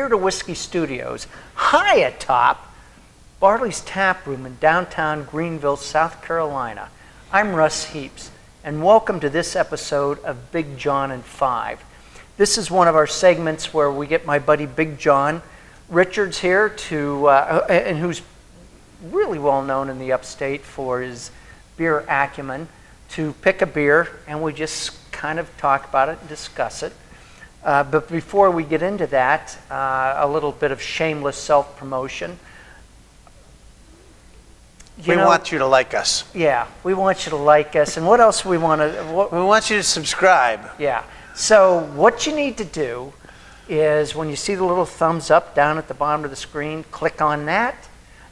Beer to Whiskey Studios, high atop Barley's Taproom in downtown Greenville, South Carolina. I'm Russ Heaps, and welcome to this episode of Big Jon and Five. This is one of our segments where we get my buddy Big Jon Richards here and who's really well known in the upstate for his beer acumen, to pick a beer and we just kind of talk about it and discuss it. But before we get into that, a little bit of shameless self-promotion. We want you to like us. Yeah, we want you to like us. And what else we want to... We want you to subscribe. Yeah. So what you need to do is when you see the little thumbs up down at the bottom of the screen, click on that.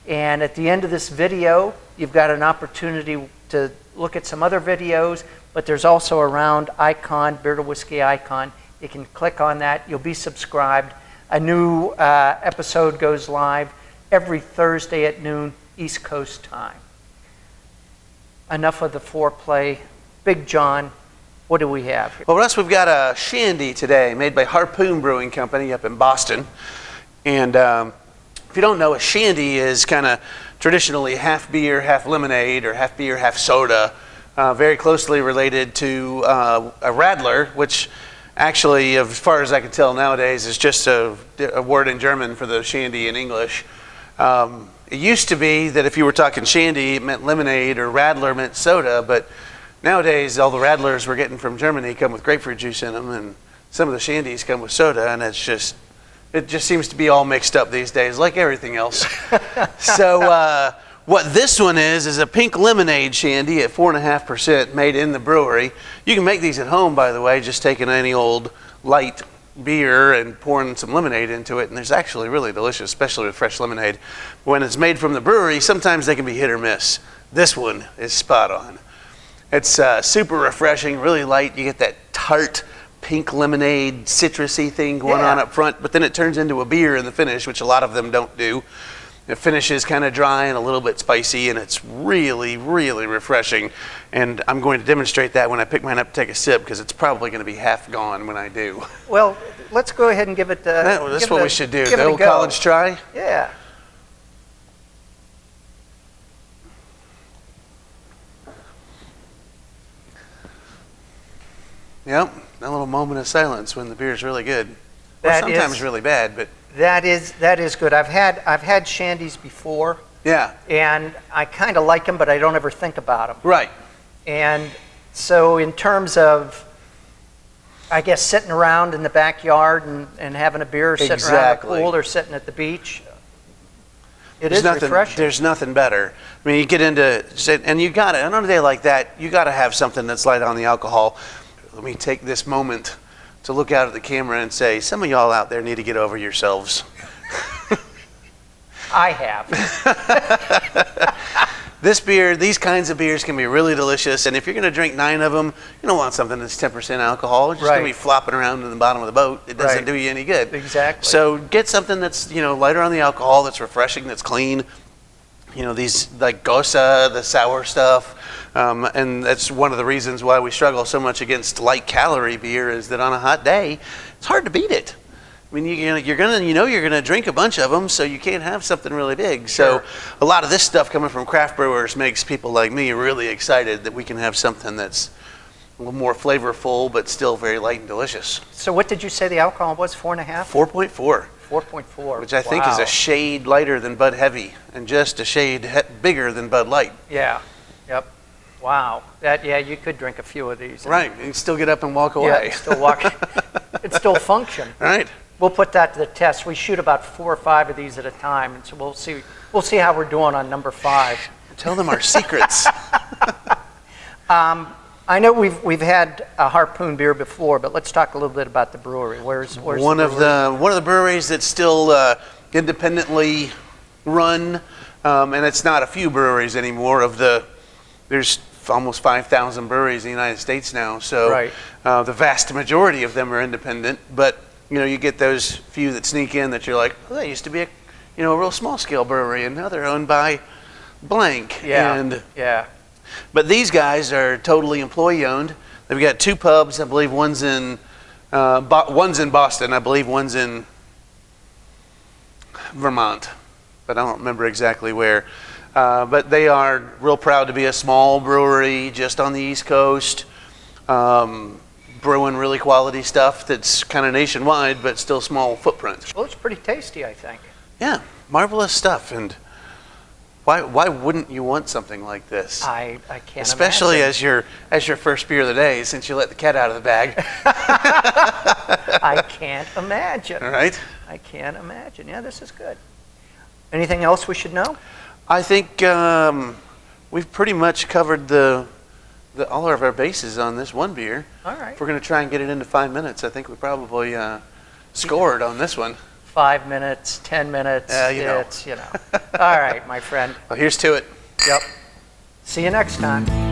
And at the end of this video, you've got an opportunity to look at some other videos, but there's also a round icon, Beer to Whiskey icon. You can click on that. You'll be subscribed. A new episode goes live every Thursday at noon East Coast time. Enough of the foreplay. Big Jon, what do we have here? Well, Russ, we've got a Shandy today made by Harpoon Brewing Company up in Boston. And if you don't know, a Shandy is kind of traditionally half beer, half lemonade, or half beer, half soda. Very closely related to a Radler, which actually, as far as I can tell nowadays, is just a word in German for the Shandy in English. It used to be that if you were talking Shandy, it meant lemonade, or Radler meant soda, but nowadays all the Radlers we're getting from Germany come with grapefruit juice in them, and some of the Shandies come with soda, and it just seems to be all mixed up these days, like everything else. So what this one is a pink lemonade Shandy at 4.5% made in the brewery. You can make these at home, by the way, just taking any old light beer and pouring some lemonade into it, and it's actually really delicious, especially with fresh lemonade. When it's made from the brewery, sometimes they can be hit or miss. This one is spot on. It's super refreshing, really light. You get that tart pink lemonade citrusy thing going on up front, but then it turns into a beer in the finish, which a lot of them don't do. It finishes kind of dry and a little bit spicy, and it's really, really refreshing. And I'm going to demonstrate that when I pick mine up to take a sip, because it's probably going to be half gone when I do. Well, let's go ahead and give it that's what we should do. The old college try? Yeah. Yep, that little moment of silence when the beer is really good. Or sometimes really bad, but that is good. I've had Shandies before. Yeah. And I kind of like them, but I don't ever think about them. Right. And so in terms of, I guess, sitting around in the backyard and having a beer, sitting around the pool or sitting at the beach, is refreshing. There's nothing better. I mean, you get into, and you got to, on a day like that, you got to have something that's light on the alcohol. Let me take this moment to look out at the camera and say, some of y'all out there need to get over yourselves. I have. This beer, these kinds of beers can be really delicious, and if you're going to drink 9 of them, you don't want something that's 10% alcohol. It's just going to be flopping around in the bottom of the boat. It doesn't do you any good. Exactly. So get something that's, lighter on the alcohol, that's refreshing, that's clean. These like Gosa, the sour stuff. And that's one of the reasons why we struggle so much against light calorie beer, is that on a hot day, it's hard to beat it. I mean, you're gonna drink a bunch of them, so you can't have something really big. So a lot of this stuff coming from craft brewers makes people like me really excited that we can have something that's a little more flavorful, but still very light and delicious. So what did you say the alcohol was? 4.5? 4.4. 4.4. Which I think is a shade lighter than Bud Heavy, and just a shade bigger than Bud Light. Yeah. Yep. Wow. You could drink a few of these. Right. And still get up and walk away. Yeah, still walk. It still function. Right. We'll put that to the test. We shoot about 4 or 5 of these at a time, and so we'll see how we're doing on number 5. Tell them our secrets. I know we've had a Harpoon beer before, but let's talk a little bit about the brewery. Where's one of the breweries that's still independently run, and it's not a few breweries anymore. There's almost 5,000 breweries in the United States now, so the vast majority of them are independent. But you get those few that sneak in that you're like, oh, that used to be a real small scale brewery, and now they're owned by blank. But these guys are totally employee owned. They've got 2 pubs. I believe one's in Boston. I believe one's in Vermont, but I don't remember exactly where. But they are real proud to be a small brewery just on the East Coast, brewing really quality stuff that's kind of nationwide, but still small footprint. Well, it's pretty tasty, I think. Yeah, marvelous stuff. And why wouldn't you want something like this? I can't Especially imagine. as your first beer of the day, since you let the cat out of the bag. I can't imagine. All right. I can't imagine. Yeah, this is good. Anything else we should know? I think we've pretty much covered all of our bases on this one beer. All right. If we're going to try and get it into 5 minutes, I think we probably scored on this one. 5 minutes, 10 minutes. It's, All right, my friend. Well, here's to it. Yep. See you next time.